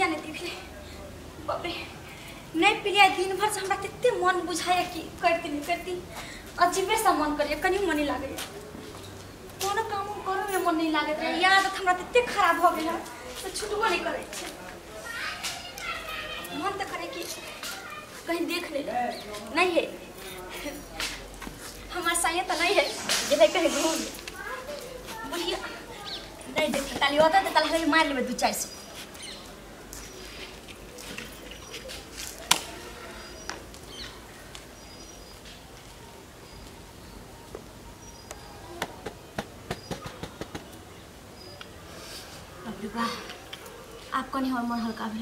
पिया नहीं पीले बाप रे नहीं पिलिया दिन भर से हमरा तते मन बुझाया कि करती नहीं करती अजीबे सा मन करिए कनी मन नहीं लागे कोनो काम करो में मन नहीं लागत रहे याद हमरा तते खराब हो गेल तो छुटबो नहीं करे छे मन तो करे कि कहीं देख ले नहीं है हमारा साया तो नहीं है जे कहीं घूम बोलिए नहीं देख ताली होता तो ताली मार लेबे 2-4 आपको नहीं और मन हल्का भी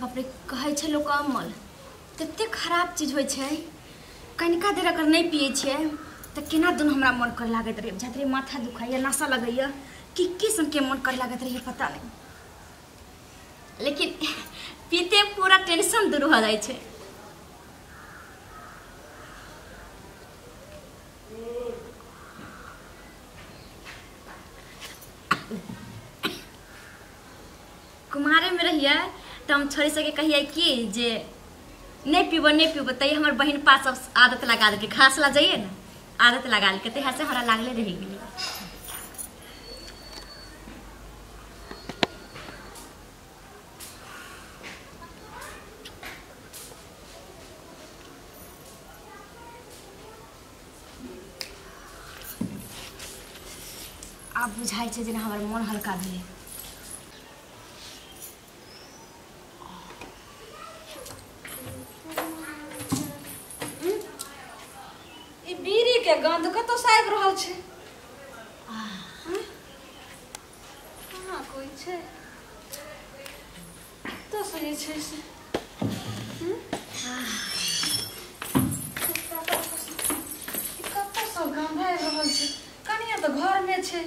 बाप रे कहे छे लोग अमल तते खराब चीज होय छे कनिका देर अगर नहीं पिए छे तो केना दुन हमरा मन कर लागत रहे जतरे माथा दुखाइया नशा लगैया कि सन के मन कर लागत रहे पता नहीं लेकिन पीते पूरा टेंशन दूर हो जाए छे कुमारे में रहिए तो हम छोड़ सके कहिए कि जे नहीं पीब तैयो हमार बहन पास आदत लगा दे घास ला जाइए ना आदत लगा ले ते से हमारा लागले रहेगी आप बुझाई छे जेना हमार मन हल्का भेल के गंध कतो साइब रहल छे हां कोई छे तो सही छे से कतो सो गंध आइ रहल छे कनिया तो घर में छे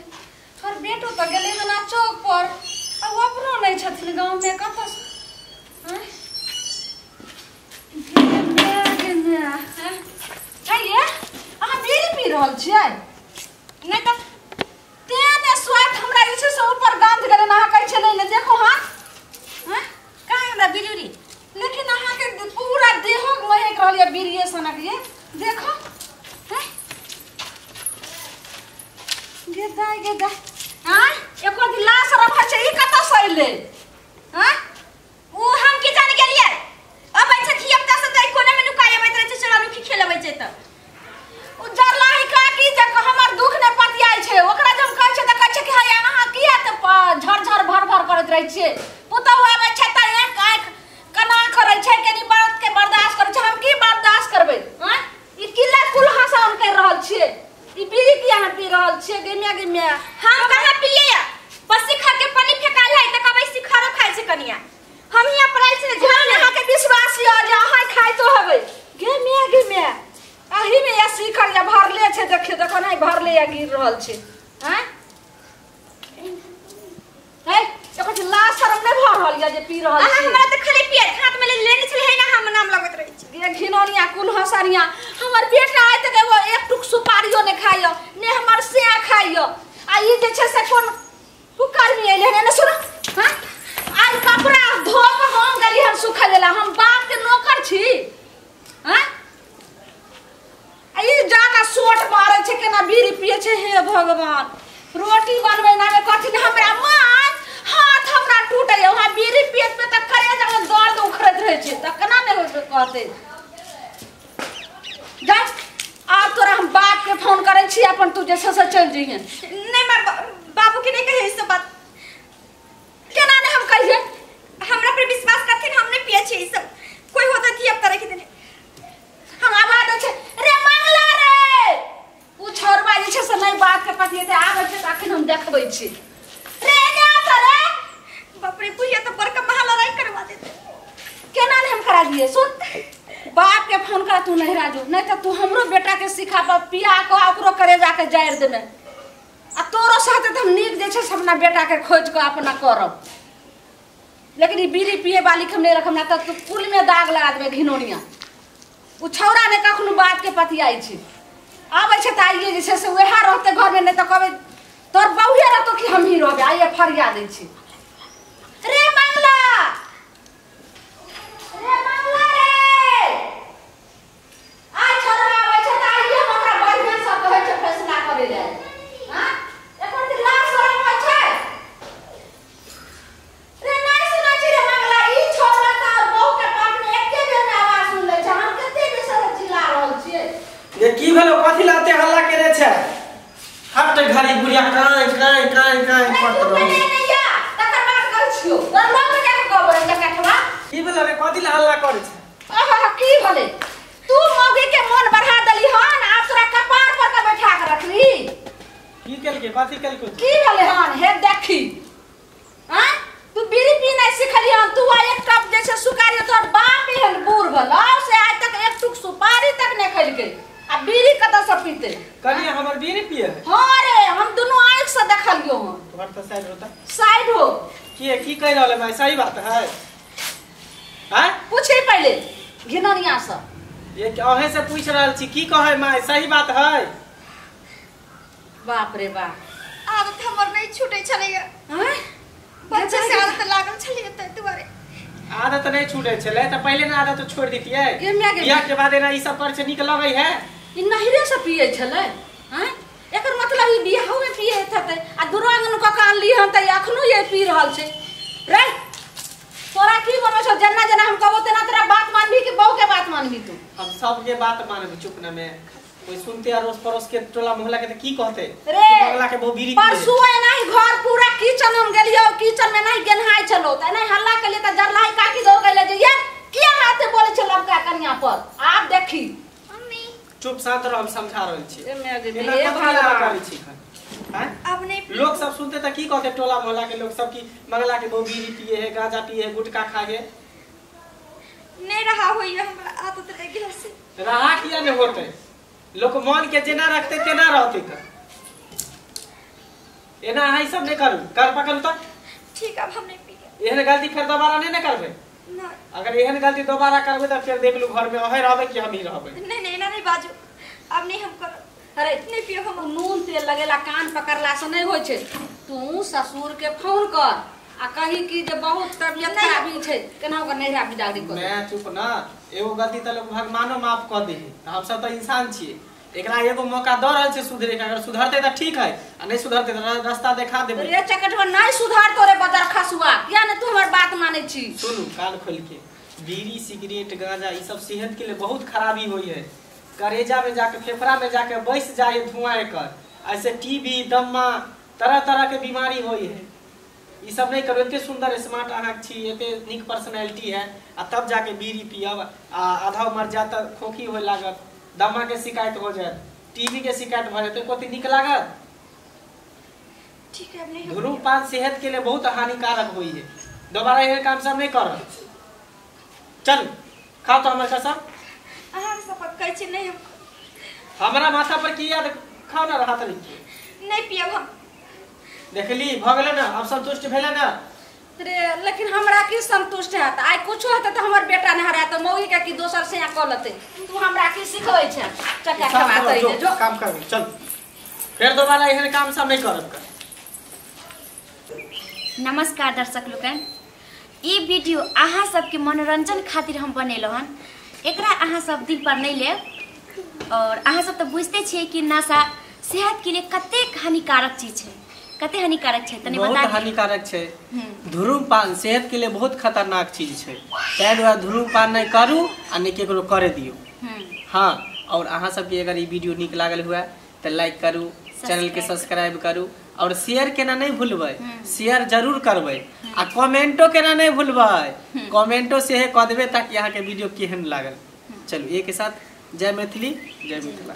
थोर बेटो तो गेले हना चौक पर अब अपनो नहीं छथिन गांव में कतो हैं ये बीड़ी पी रहल छियै नहीं तो तेने स्वाद हमरा जे से ऊपर गंध गले ना कहै छै नहीं देखो हां हैं काहे हमरा बीड़ी लेकिन अहाँ के पूरा देह महक रहल है बीड़िए सनक ये देखो हैं गेदा हां एको दिन लाश रह छै ई कत सइले हैं ओ हम की जान गेलियै अब छै खियपता से तै कोने में नुकाय बैठ रहे छै चला नुकी खेलबै छै त उजरला ही का की जक हमर दुख ने पतियाई छे ओकरा जब कहै छै त कहै छै कि हाय अहाँ किया त झर भर करत रहै छियै पुतौ आबै छै त एक आंख कना करै छै कनी बात के बर्दाश्त करै छै हम की बर्दाश्त करबै हैं ई किला कुल हसन कर रहल छियै ई बीड़ी की अहाँ पी रहल छियै गेमिया हम कहां पिलिए पसी खा के पानी फेकाल है त कबै सिखारो खाइ छै कनिया हम यहां पर आइल छी घर में अहाँ के विश्वास य जे अहाँ खाइ तो हबै गेमिया अही में या शिखर या भरले छे देखे देखो नहीं भरले या गिर रहल छे हैं हे एको ला शरम नहीं भर रहल या जे पी रहल छे हमरा त खाली पिए हाथ में लेने छले है ना हम नाम लगत रही छी ये घिनोनिया कुल हसरिया हमर बेटा आइ त एगो एक टुक सुपारियो ने खाइयो ने हमर से खाइयो आ ई जे छे से कोन पुकार में एले ने सुनो हैं आज कपड़ा धो के हम गली हम सुखा देला हम बाप के नौकर छी हैं आई जाका सोट मारे छे केना बीड़ी पिए छे हे भगवान रोटी बनबै ना में कथि हमरा मां हाथ हमरा टूटे वहां बीड़ी पिए पे त करे जब दर्द उखड़त रहे छे त केना ने कहते जा आ तोरा हम बाप के फोन करे छी अपन तू जैसे से चल जइहे नहीं मैं बाबू के नहीं कहे इस बात केना ने हम कहिए हमरा पर विश्वास करथिन हमने पिए छे ई सब कोई होता थी अब तरह के देने हम आवाज छे रे मंगला रे उ छोरबा जे छे से नहीं बात के पतिए ते आबै छे तखन हम देखबै छी रे क्या करे बाप रे पुलिया तो बड़का महा लड़ाई करवा देते केना ने हम करा दिए सुन बाप के फोन कर तू नहीं राजू नहीं तो तू हमरो बेटा के सिखा पर पिया को ओकरो करे जाके जायर देबे आ तोरो साथे हम नीक जे छे अपना बेटा के खोज के अपना करब लेकिन ई बीड़ी पिए वाली के हम नहीं रखम ना त तू कुल में दाग लगा देबे घिनोनिया उ छौरा ने कखनो बात के पतियाई छी आबै छै त आइए जे छै से वएह रहते घर में, नहीं तो कहबे तोर बहुए रहतो कि हम ही रहबे। आइए फरिया दै छी। रे मंगला, रे मंगला रे, आइ छोरा आबै छै त आइए हमरा बढ़िया सब कहै छै फैसला करे ले। हां एकर त लाज शरम होइ छै। रे नहीं सुनै छी रे मंगला, ई छोरा त बहु के पाट में एके बेर में आवाज सुन ले छै। हम कते बेर से चिल्ला रहल छियै। ये की भेलो? कथि लाते हल्ला करे छै? हट घरी बुढ़िया काई काई काई काई करत तू रहो। नहीं या तकर बात कर छियो। तोर लोग में जाके कहबो रे कठवा। की भेलो रे? कथि ला हल्ला करे छै? आहा की भले तू मौगी के मन बढ़ा दली हन, आ तोरा कपार पर के बैठा के रखली। की केलके? कथि केलको? की भले हन हे देखी। हां तू बीड़ी पीना सिखली हन। तू आ एक कप जैसे सुपारी तोर बाप ही हन बूढ़ भला से आज तक एक टुक सुपारी तक नहीं खैलके, आ बीड़ी कत से पीते? कनी हमर बीड़ी पिए। हां रे हम दोनों आंख से देखलियो हन। तोहर त साइड होता। साइड हो की कह रहले मैं? सही बात है? हैं? पूछे पहले घिननिया से। ये अहे से पूछ रहल छी, की कहे मैं? सही बात है? बाप रे बाप। आदत हमर नहीं छूटे छलैया। हैं बच्चे से आदत लागल छलैया त दुआरे। आदत नहीं छूटे छले त पहले ना आदत छोड़ दीतिए। गेमिया बियाह के बाद ना ई सब कर से निक लगई है। ई नहिरे से पिए छले। हैं एकर मतलब ई बियाह में पिए हेतै, आ दुरांगन क कान ली हम त अखनो ये पी रहल छै। रे तोरा की बनबै छौ? जना जना हम कहबो तेना तेरा बात मानबी कि बहु के बात मानबी तू? हम सब के बात मानब चुप न में। कोई सुनते अरोस परोस के टोला मोहल्ला के त की कहते? रे बंगला के बहु बीड़ी परसू नहीं घर पूरा किचन हम गेलियो, किचन में नहीं गेनहाई चलो त नहीं हल्ला के लिए त जरलाई काकी दौड़ गइले जे ये किया हाथे बोले छ लड़का कन्या पर। आप देखी मम्मी चुप शांत रह, हम समझा रहल छी। ए मैं जे एना ए कथि ला भगवान करै छी? हैं? अब नहीं पी- लोग सब सुनते त की कहते? टोला मोहल्ला के लोग सब की मंगला के बहु बीड़ी पिए है, गांजा पिए है, गुटखा खाए है। नहीं रहा होइया हमरा आदत लग गेल से। रहा किया नहीं होते? लोग मन के जेना रखते तेना रहते का। एना है सब नहीं करू। कर पकड़ त ठीक अब हम नहीं पिए। एहन गलती फिर दोबारा नहीं न करबे। ना अगर एहन गलती दोबारा करबे त फिर देख लू घर में अहे रहबे कि हम ही रहबे। नहीं ना नहीं बाजू। अब नहीं हम कर। अरे नहीं पियो हम। नून तेल लगेला कान पकड़ला से नहीं होय छै। तू ससुर के फोन कर आ कही कि जे बहुत तबियत नहीं। खराबी छै, केना ओकर नहिरा बिदागरी कर। मैं चुप ना। एगो गलती त लोग भगवानो माफ कर दे। हम सब त इंसान छिए। एकरा एगो मौका द रहल छै सुधरे के। अगर सुधरते त ठीक है, आ नहीं सुधरते त रास्ता दिखा देबे। रे चकटवा नहीं सुधार तोरे बदर खसुआ, किया ने तू हमर बात माने छी? सुनू कान खोल के। बीड़ी सिगरेट गांजा ई सब सेहत के लिए बहुत खराबी होई है। करेजा में जाके फेफड़ा में जाके बैस जाए धुआं एकर। ऐसे टीबी दम्मा तरह तरह के बीमारी होई है। ई सब नहीं करो। एते सुंदर स्मार्ट अहाँ छी, एते निक पर्सनालिटी है, आ तब जाके बीड़ी पियब आ आधा मर जात खोखी होय लागत, दमा के शिकायत हो जाए, टीबी के शिकायत भ जाए, कोती निक लागत? ठीक है अब नहीं हम धूम्रपान सेहत के लिए बहुत हानिकारक होई है। दोबारा ये काम सब नहीं करो। चल खाओ तो हमारे कसम। अहाँ के शपथ कहै छी नहीं हम हमारा माथा पर की याद खाओ ना हाथ लिख। नहीं पियब हम। देखली भ गेले ना, अब संतुष्ट भेले ना? रे लेकिन हमरा की संतुष्ट है? आइ कुछो होते तो हमर बेटा ने हरा त मौगी के की दोसर से क लते। तू हमरा की सिखबै छै? चका खवाते रे जो काम कर। चल फिर दोबारा एहन काम सब नहीं करब। नमस्कार दर्शक लोगन, ई वीडियो अहाँ सबके मनोरंजन खातिर हम बनेलो हन। एकरा अहाँ सब दिल पर नहीं ले। और अहाँ सब तो बुझते छिए कि नशा सेहत के लिए कतेक हानिकारक चीज है। कते हानिकारक छै तनी बता बहुत दी। हानिकारक छै। धूम्रपान सेहत के लिए बहुत खतरनाक चीज छै। ताहि दुआरे धूम्रपान नहीं करू आ नहीं केकरो करे दियो। हाँ, और अहाँ सबके अगर ये वीडियो निक लागल हुआ तो लाइक करू, चैनल के सब्सक्राइब करू, और शेयर केना नहीं भूलबै। शेयर जरूर करबै, आ कमेंटो केना नहीं भूलबै। कमेंटो से है कह देबै ताकि यहाँ के वीडियो केहन लागल। चलू एक साथ जय मैथिली, जय मिथिला।